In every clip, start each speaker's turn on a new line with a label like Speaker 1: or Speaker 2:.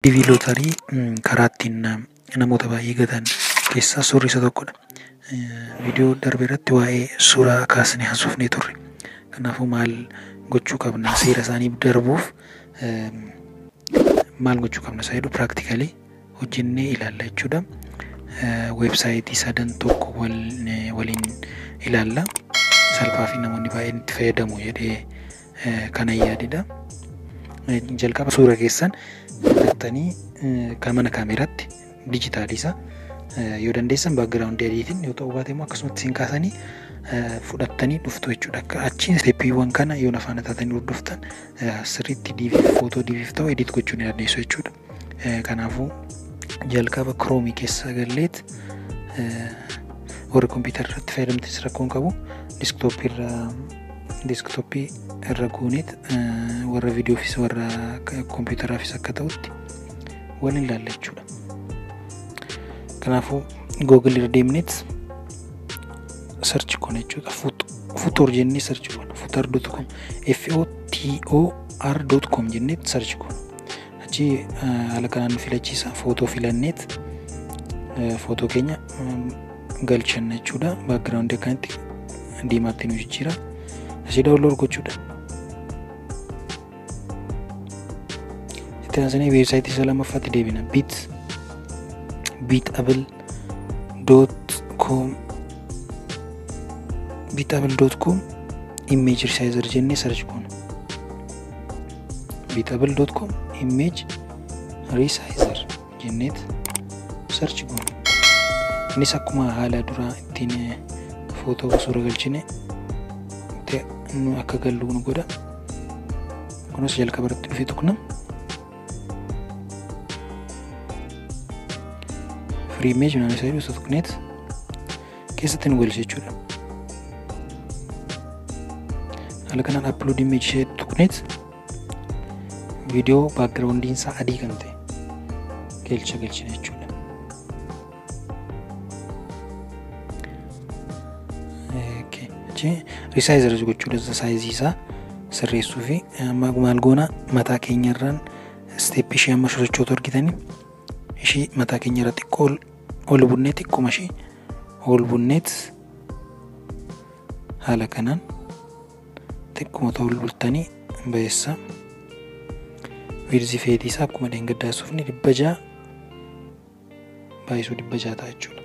Speaker 1: DV lootarii karaa ittiin namoota baay'ee gatan keessaa suurri isa tokkodha. Viidiyoo darbe irratti waa'ee suuraa kaasnee haasofnee turre. Kanaafuu maal gochuu qabna seera isaanii darbuuf maal gochuu qabna isa jedhu practically hojjennee ilaalla jechuudha. Websaayitii sadan tokko waliin ilaalla. Salphaa fi namoonni baay'een itti fayyadamu jedhee kana yaadudha. Jalqaba suura keessan filattanii kan mana kaameraatti dijitaaliisa yoo dandeessan background editing yoo ta'u baate immoo akkasumatti siin kaasanii fudhattanii dhuftu jechuudha. Achiin steppiiwwan kana yoo afaan taatanii hordoftan sirriitti footoo DV'f ta'u edit gochuu ni dandeessu jechuudha. Kanaafuu jalqaba Chrome keessa galleet warra kompiitara irratti fayyadamtes rakkoon qabu desktopii irra gooneet warra viidiyoofis warra kompiitaraafis akka ta'utti waliin ilaalla jechuudha. Kanaafuu Google irra deemneet search goona jechuudha. Footor jennee search goona. Footor.com FOTOR.com jenneet search goona. Achi haala kanaan nu filachiisa. Footoo filanneet footoo keenya galchanna jechuudha. Background akkanatti diimaatti nu jijjiira. Asii download gochuudha. Itti aansanii weebsaayitii isa lammaffaatti deebina. Beatable.com image resizer jennee search goona. Beatable.com image resizer jenneet search goona. Innis akkuma haala duraa ittiin footoo suura galchine nu akka gallu nu godha. Kunis jalqaba irratti dhufee tuqna. Free image naan isa jedhu tuqneet keessatti nu galcha jechuudha. Haala kanaan upload image ishee tuqneet viidiyoo backgroundiin isaa adii kan ta'e galchina jechuudha. Resizer gochuudha saayizii isaa sirreessuu fi maal goona mataa keenya irraan step ishee amma sochoota argitanii ishee mataa keenya irra xiqqoo ol bunnee xiqquma ishee ol bunneet haala kanaan xiqquma ol bultanii bayeessa wiirzii feetii isaa akkuma dheengaddaasuufni 600 baay'isuu 600 ta'a jechuudha.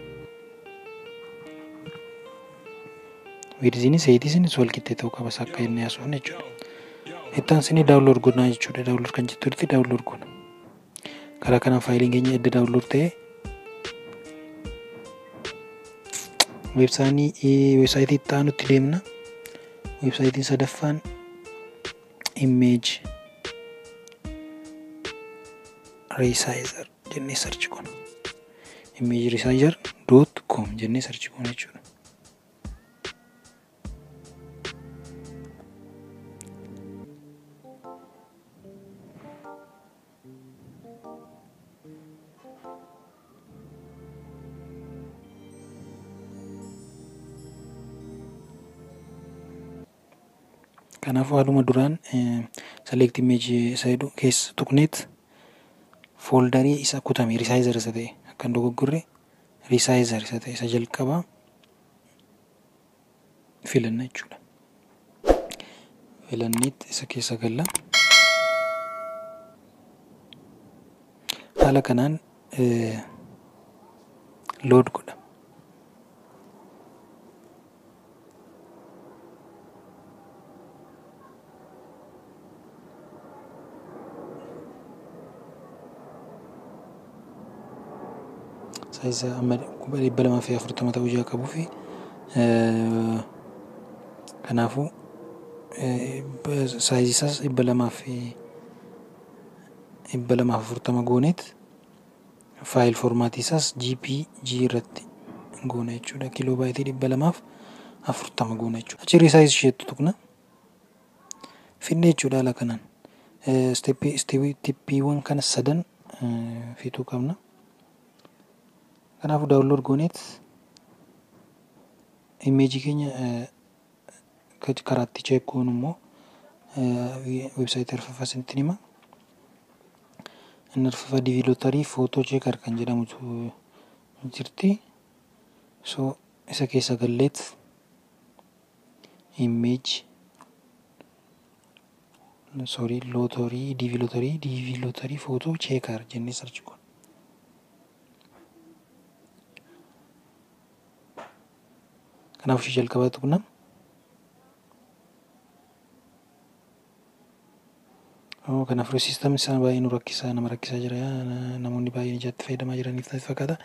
Speaker 1: Wiirziinis heetiisinis wal qixxee ta'uu qaba akka inni yaasuufne jechuudha. Itti aansinee download goonaa jechuudha. Download kan jettutti download goona. Karaa kanaan faayiliin keenya edda download ta'ee websaayitii itti aanutti deemna. Websaayitiin sadaffaan image resizer jennee search goona. Image resizer.com jennee search goona jechuudha. Kanaafuu haaluma duraan select image isa jedhu keessa tuqneet foldarii isa kutame resizer isa ta'e akka dogoggorre resizer isa ta'e isa jalqabaa filanna jechuudha. Filanneet isa keessa galla. Haala kanaan load godha. Saayizii amma 240 ta'uu jaa qabuu fi kanaafuu saayizii isaas 240 gooneet faayil foormaatii isaas GPG irratti goona jechuudha. Kiiloobaaytii 240 goona jechuudha. Achi resize isheetti tuqna finne jechuudha. Haala kanaan steppiiwwan kana sadan fixuu qabna. Kanaafuu download gooneet image keenya karaatti check goonu immoo websaayitii arfaffaa isinitti hima. inni arfaffaa diivilootarii footoo cheekar kan jedhamutu jirti. So isa keessa galleet image diivilootarii footoo cheekar jennee sarchi goona. Kanaaf ishee jalqabaatu kuna kanaaf siistamni isaa baay'ee nama rakkisaa jira. Namoonni baay'een ijaatti fayyadamaa jiraniif natti fakkaata.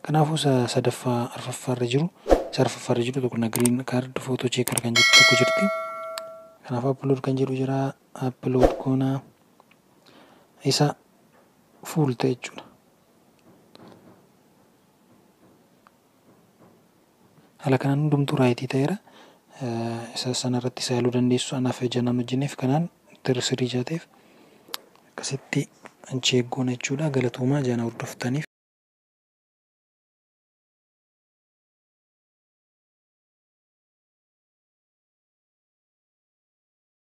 Speaker 1: Kanaafuu sadaffaa arfaffaarra jiru tokko green card photo checker kan jettu tokko jirti. Kanaaf upload kan jedhu jira. Upload goona isa full ta'e jechuudha. Haala kanaan hundumtuu raayitii ta'eera. Isa sanarratti isa yaaluu dandeessu. Anaaf ejjannaan hojjenneef kanaan sirrii jaateef akkasitti anchi eeggoon jechuudha. Galatoomaa jaana hordoftaniif.